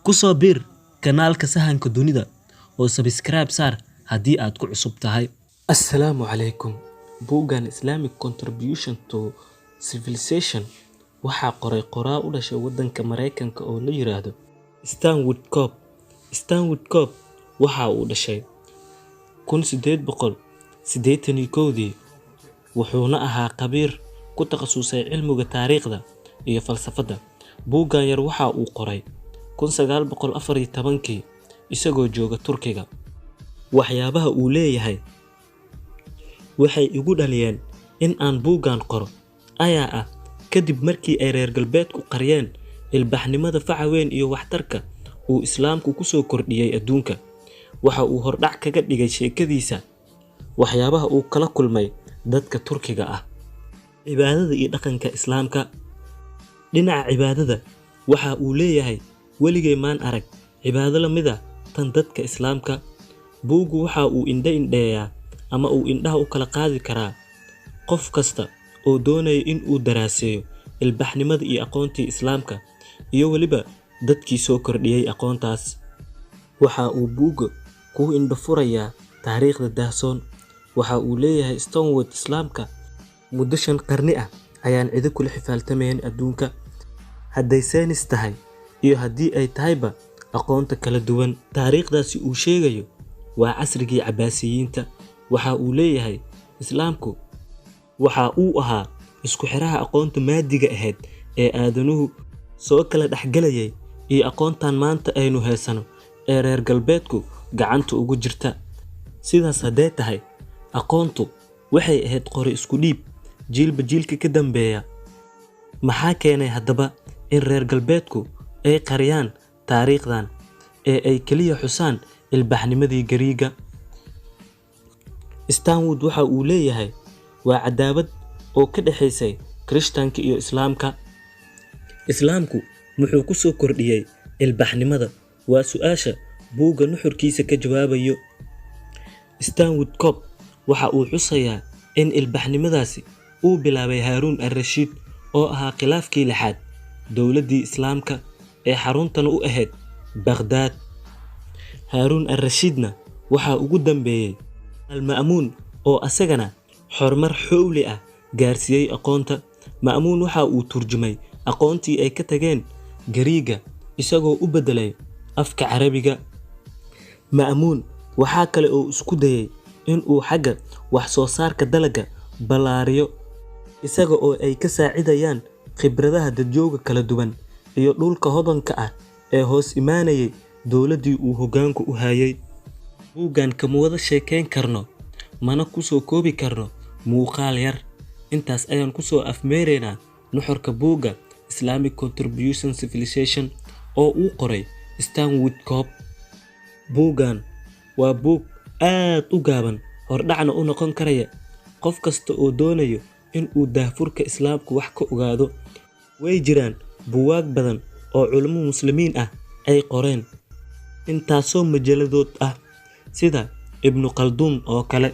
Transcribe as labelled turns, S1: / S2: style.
S1: Ku soo biir kanaalka Sahanka Dunida oo subscribe saar haddii aad ku cusub tahay. Assalaamu calaykum. Buuggan Islamic Contribution to Civilization waxaa qoray qoraa u dhashay waddanka Mareykanka oo la yiraahdo Stan Woodcock. Stan Woodcock waxa uu dhashay 1881 wuxuuna ahaa khabiir ku takhasusay cilmiga taariikhda iyo falsafada. Buuggan yar waxa uu qoray 1914 isagoo jooga Turkiga. Waxyaabaha uu leeyahay waxay igu dhaliyeen in aan buuggan qoro ayaa ah kadib markii ay reer galbeedku qariyeen ilbaxnimada faca weyn iyo waxtarka uu islaamku ku soo kordhiyay adduunka. Waxa uu hordhac kaga dhigay sheekadiisa waxyaabaha uu kala kulmay dadka Turkiga ah, cibaadada iyo dhaqanka islaamka. Dhinaca cibaadada waxa uu leeyahay weligay maan arag cibaado la mid ah tan dadka islaamka. Buuggu waxa uu indheeyaa ama uu indhaha u kala qaadi karaa qof kasta oo doonaya in uu daraaseeyo ilbaxnimada iyo aqoontii islaamka iyo waliba dadkii soo kordhiyay aqoontaas. Waxa uu buugga ku indhafurayaa taariikhda daahsoon. Waxa uu leeyahay Stonewall islaamka muddo 5 qarni ah ayaan cidi kula xifaaltamayn adduunka, hadday saynis tahay iyo haddii ay tahayba aqoonta kala duwan. Taariikhdaasi uu sheegayo waa casrigii Cabbaasiyiinta. Waxa uu leeyahay islaamku waxa uu ahaa isku xiraha aqoonta maadiga ahayd ee aadanuhu soo kala dhaxgalayay iyo aqoontan maanta aynu heesano ee reer galbeedku gacanta ugu jirta. Sidaas hadday tahay, aqoontu waxay ahayd qori isku dhiib jiilba jiilka ka dambeeya. Maxaa keenay haddaba in reer galbeedku ay qariyaan taariikhdan ee ay kaliya xusaan ilbaxnimadii Gariiga? Stan Wood waxa uu leeyahay waa cadaawad oo ka dhaxaysay Kirishtaanka iyo Islaamka. Islaamku wuxuu ku soo kordhiyay ilbaxnimada, waa su'aasha buugga nuxurkiisa ka jawaabayo. Stan Woodcock waxa uu xusayaa in ilbaxnimadaasi uu bilaabay Harun al-Rashid oo ahaa khilaafkii lixaad dowladdii Islaamka ee xaruntana u ahayd Baghdad. Harun al-Rashidna waxa ugu dambeeyay al-Ma'mun oo asagana horumar xowli ah gaarsiiyay aqoonta. Ma'mun waxa uu turjumay aqoontii ay ka tageen Gariiga isagoo u bedelay afka Carabiga. Ma'mun waxa kale oo isku dayay in uu xagga wax soo saarka dalagga balaariyo isaga oo ay ka saacidayaan khibradaha dadjooga kala duwan iyo dhulka hodanka ah ee hoos imaanayay dowladdii uu hoggaanku u hayay. Buuggan kama wada sheekayn karno mana ku soo koobi karno muuqaal yar. Intaas ayaan ku soo afmeeraynaa nuxurka buugga Islamic Contribution to Civilization oo uu qoray Stan Woodcock. Buuggan waa buug aad u gaaban, hordhacna u noqon karaya qof kasta oo doonayo in uu daahfurka islaamku wax ka ogaado. Way jiraan buugaag badan oo culimo muslimiin ah ay qoreen intaasoo majalladood ah sida Ibn Khaldun oo kale.